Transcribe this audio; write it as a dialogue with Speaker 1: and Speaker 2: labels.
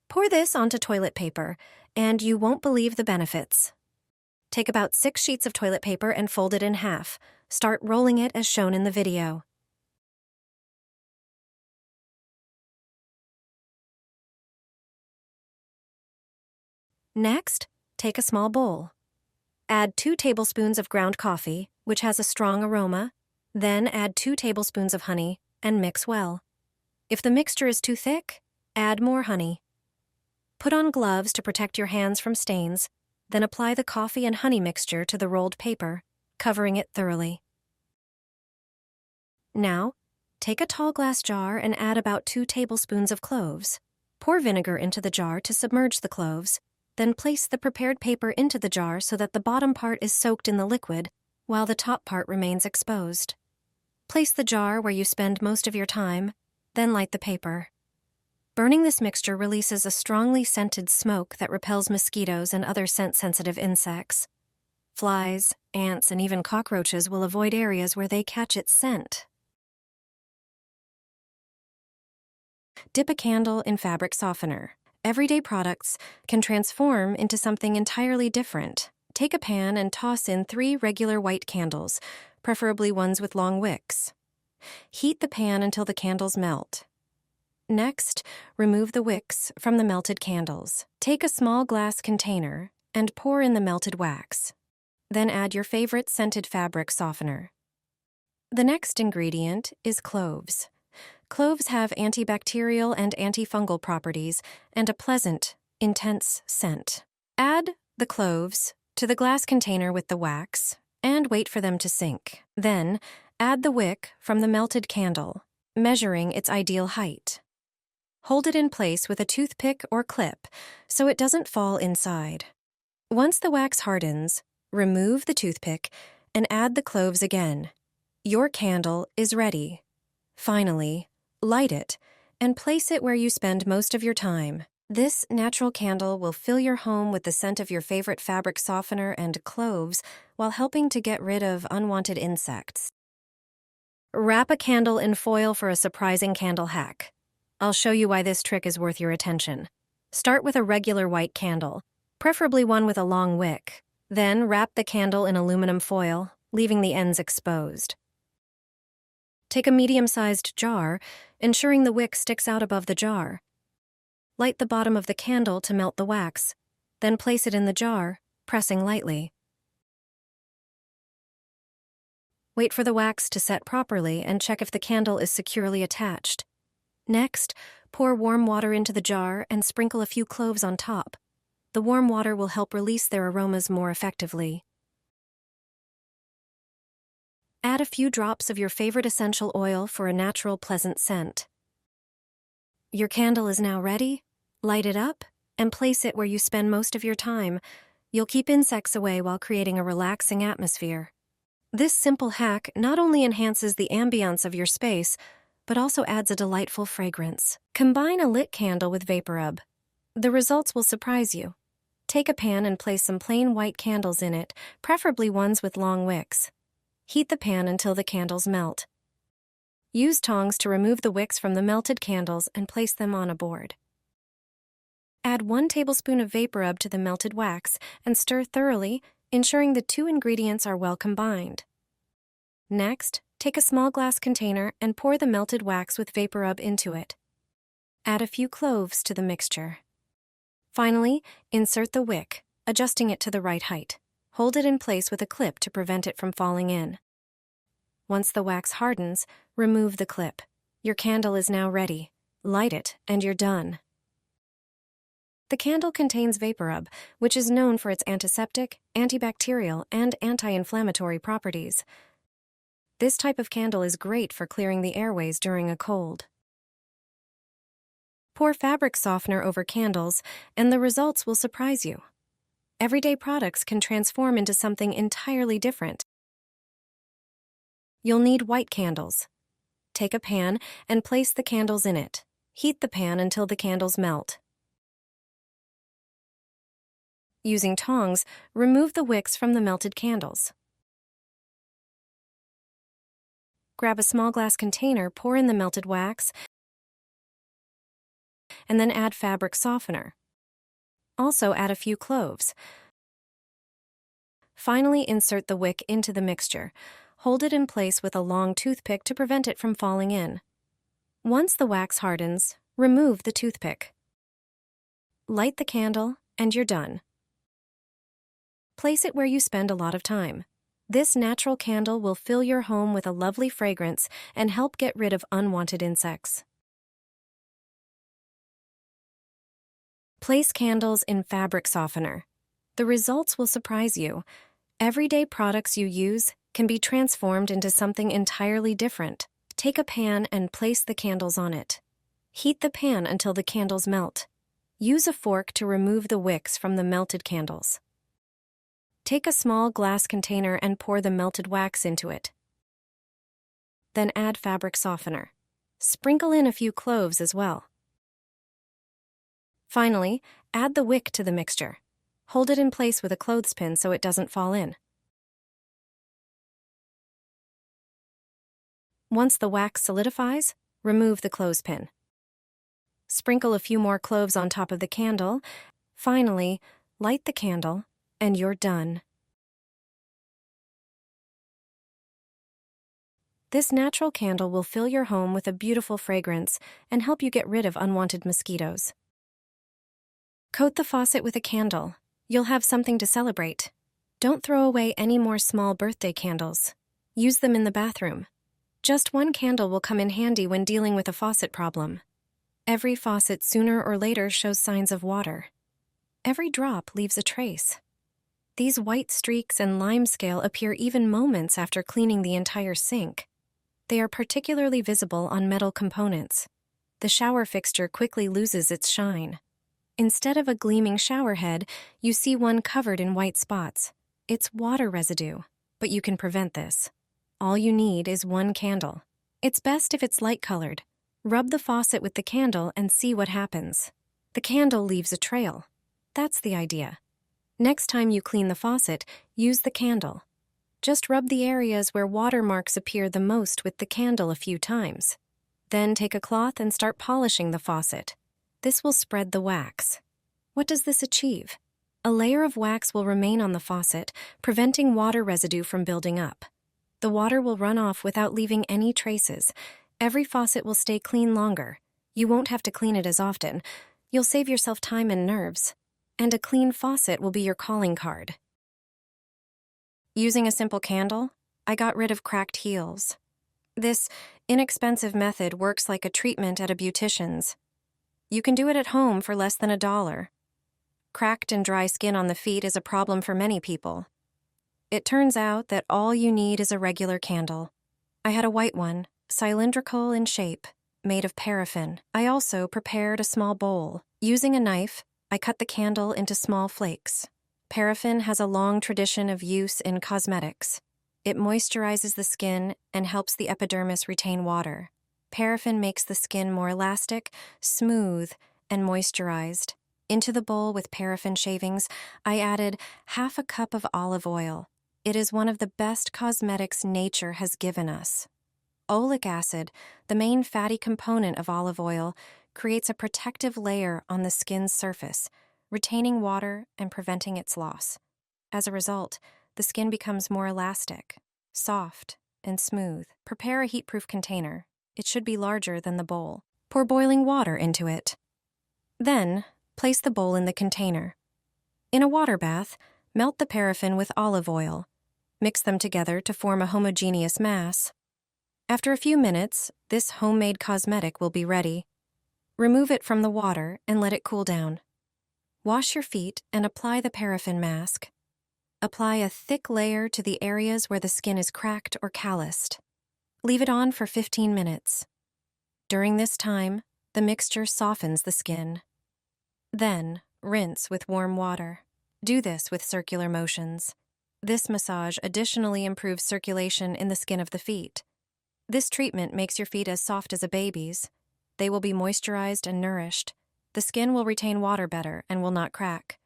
Speaker 1: Pour this onto toilet paper, and you won't believe the benefits. Take about 6 sheets of toilet paper and fold it in half. Start rolling it as shown in the video. Next, take a small bowl. Add 2 tablespoons of ground coffee, which has a strong aroma. Then add 2 tablespoons of honey and mix well. If the mixture is too thick, add more honey. Put on gloves to protect your hands from stains, then apply the coffee and honey mixture to the rolled paper, covering it thoroughly. Now, take a tall glass jar and add about 2 tablespoons of cloves. Pour vinegar into the jar to submerge the cloves, then place the prepared paper into the jar so that the bottom part is soaked in the liquid, while the top part remains exposed. Place the jar where you spend most of your time, then light the paper. Burning this mixture releases a strongly scented smoke that repels mosquitoes and other scent-sensitive insects. Flies, ants, and even cockroaches will avoid areas where they catch its scent. Dip a candle in fabric softener. Everyday products can transform into something entirely different. Take a pan and toss in 3 regular white candles, preferably ones with long wicks. Heat the pan until the candles melt. Next, remove the wicks from the melted candles. Take a small glass container and pour in the melted wax. Then add your favorite scented fabric softener. The next ingredient is cloves. Cloves have antibacterial and antifungal properties and a pleasant, intense scent. Add the cloves to the glass container with the wax and wait for them to sink. Then, add the wick from the melted candle, measuring its ideal height. Hold it in place with a toothpick or clip so it doesn't fall inside. Once the wax hardens, remove the toothpick and add the cloves again. Your candle is ready. Finally, light it and place it where you spend most of your time. This natural candle will fill your home with the scent of your favorite fabric softener and cloves while helping to get rid of unwanted insects. Wrap a candle in foil for a surprising candle hack. I'll show you why this trick is worth your attention. Start with a regular white candle, preferably one with a long wick. Then wrap the candle in aluminum foil, leaving the ends exposed. Take a medium-sized jar, ensuring the wick sticks out above the jar. Light the bottom of the candle to melt the wax, then place it in the jar, pressing lightly. Wait for the wax to set properly and check if the candle is securely attached. Next, pour warm water into the jar and sprinkle a few cloves on top. The warm water will help release their aromas more effectively. Add a few drops of your favorite essential oil for a natural, pleasant scent. Your candle is now ready. Light it up and place it where you spend most of your time. You'll keep insects away while creating a relaxing atmosphere. This simple hack not only enhances the ambiance of your space, but also adds a delightful fragrance. Combine a lit candle with VapoRub. The results will surprise you. Take a pan and place some plain white candles in it, preferably ones with long wicks. Heat the pan until the candles melt. Use tongs to remove the wicks from the melted candles and place them on a board. Add 1 tablespoon of VapoRub to the melted wax and stir thoroughly, ensuring the 2 ingredients are well combined. Next, take a small glass container and pour the melted wax with VapoRub into it. Add a few cloves to the mixture. Finally, insert the wick, adjusting it to the right height. Hold it in place with a clip to prevent it from falling in. Once the wax hardens, remove the clip. Your candle is now ready. Light it, and you're done. The candle contains VapoRub, which is known for its antiseptic, antibacterial, and anti-inflammatory properties. This type of candle is great for clearing the airways during a cold. Pour fabric softener over candles, and the results will surprise you. Everyday products can transform into something entirely different. You'll need white candles. Take a pan and place the candles in it. Heat the pan until the candles melt. Using tongs, remove the wicks from the melted candles. Grab a small glass container, pour in the melted wax, and then add fabric softener. Also add a few cloves. Finally, insert the wick into the mixture. Hold it in place with a long toothpick to prevent it from falling in. Once the wax hardens, remove the toothpick. Light the candle, and you're done. Place it where you spend a lot of time. This natural candle will fill your home with a lovely fragrance and help get rid of unwanted insects. Place candles in fabric softener. The results will surprise you. Everyday products you use can be transformed into something entirely different. Take a pan and place the candles on it. Heat the pan until the candles melt. Use a fork to remove the wicks from the melted candles. Take a small glass container and pour the melted wax into it. Then add fabric softener. Sprinkle in a few cloves as well. Finally, add the wick to the mixture. Hold it in place with a clothespin so it doesn't fall in. Once the wax solidifies, remove the clothespin. Sprinkle a few more cloves on top of the candle. Finally, light the candle, and you're done. This natural candle will fill your home with a beautiful fragrance and help you get rid of unwanted mosquitoes. Coat the faucet with a candle. You'll have something to celebrate. Don't throw away any more small birthday candles. Use them in the bathroom. Just one candle will come in handy when dealing with a faucet problem. Every faucet sooner or later shows signs of water. Every drop leaves a trace. These white streaks and limescale appear even moments after cleaning the entire sink. They are particularly visible on metal components. The shower fixture quickly loses its shine. Instead of a gleaming shower head, you see one covered in white spots. It's water residue, but you can prevent this. All you need is one candle. It's best if it's light-colored. Rub the faucet with the candle and see what happens. The candle leaves a trail. That's the idea. Next time you clean the faucet, use the candle. Just rub the areas where watermarks appear the most with the candle a few times. Then take a cloth and start polishing the faucet. This will spread the wax. What does this achieve? A layer of wax will remain on the faucet, preventing water residue from building up. The water will run off without leaving any traces. Every faucet will stay clean longer. You won't have to clean it as often. You'll save yourself time and nerves. And a clean faucet will be your calling card. Using a simple candle, I got rid of cracked heels. This inexpensive method works like a treatment at a beautician's. You can do it at home for less than $1. Cracked and dry skin on the feet is a problem for many people. It turns out that all you need is a regular candle. I had a white one, cylindrical in shape, made of paraffin. I also prepared a small bowl. Using a knife, I cut the candle into small flakes. Paraffin has a long tradition of use in cosmetics. It moisturizes the skin and helps the epidermis retain water. Paraffin makes the skin more elastic, smooth, and moisturized. Into the bowl with paraffin shavings, I added half a cup of olive oil. It is one of the best cosmetics nature has given us. Oleic acid, the main fatty component of olive oil, creates a protective layer on the skin's surface, retaining water and preventing its loss. As a result, the skin becomes more elastic, soft, and smooth. Prepare a heat-proof container. It should be larger than the bowl. Pour boiling water into it. Then, place the bowl in the container. In a water bath, melt the paraffin with olive oil. Mix them together to form a homogeneous mass. After a few minutes, this homemade cosmetic will be ready. Remove it from the water and let it cool down. Wash your feet and apply the paraffin mask. Apply a thick layer to the areas where the skin is cracked or calloused. Leave it on for 15 minutes. During this time, the mixture softens the skin. Then, rinse with warm water. Do this with circular motions. This massage additionally improves circulation in the skin of the feet. This treatment makes your feet as soft as a baby's. They will be moisturized and nourished. The skin will retain water better and will not crack.